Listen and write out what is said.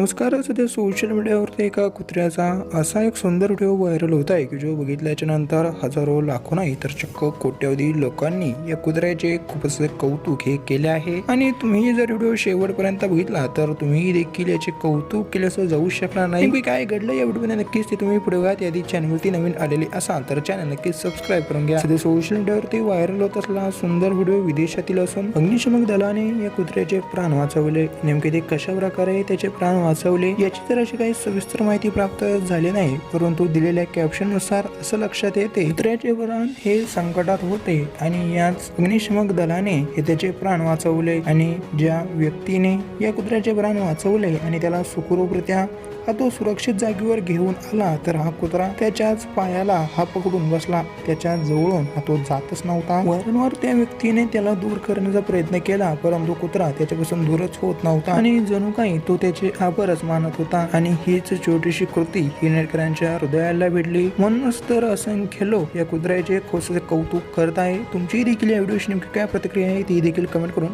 नमस्कार. सध्या सोशल मीडियावरती एका कुत्र्याचा असा एक सुंदर व्हिडिओ व्हायरल होत आहे की जो बघितल्याच्या नंतर हजारो लाखो नाही तर चक्क कोट्यावधी लोकांनी या कुत्र्याचे खूपच कौतुक हे केले आहे. आणि तुम्ही जर व्हिडिओ शेवटपर्यंत बघितला तर तुम्ही देखील याचे कौतुक केल्याचं जाऊ शकणार नाही. नेमकी काय घडलं या व्हिडिओमध्ये नक्कीच ते तुम्ही पुढे बघा. यादी चॅनलवरती नवीन आलेले असाल तर चॅनल नक्कीच सबस्क्राईब करून घ्या. सध्या सोशल मीडियावरती व्हायरल होत असलेला सुंदर व्हिडिओ विदेशातील असून अग्निशमन दलाने या कुत्र्याचे प्राण वाचवले. नेमके ते कशा प्रकारे त्याचे प्राण वाचवले याची तर अशी काही सविस्तर माहिती प्राप्त झाली नाही, परंतु दिलेल्या कॅप्शन नुसार असं लक्षात येते कुत्र्याचे प्राण हे संकटात होते आणि याच अग्निशमन दलाने हे त्याचे प्राण वाचवले. आणि ज्या व्यक्तीने या कुत्र्याचे प्राण वाचवले आणि त्याला सुखरूपरित्या तो सुरक्षित जागेवर घेऊन आला तर हा कुत्रा त्याच्याच पायाला पकडून बसला. त्याच्या जवळून तो जातच नव्हता. वारंवार त्या व्यक्तीने त्याला दूर करण्याचा प्रयत्न केला, परंतु कुत्रा त्याच्यापासून दूरच होत नव्हता आणि जणू काही तो त्याचे आभारच मानत होता. आणि हीच छोटीशी कृती ही नेटकऱ्यांच्या हृदयाला भेटली. म्हणूनच तर असंख्य लोक या कुत्र्याचे खूप कौतुक करत आहे. तुमची देखील या व्हिडिओची नेमकी काय प्रतिक्रिया आहे ती देखील कमेंट करून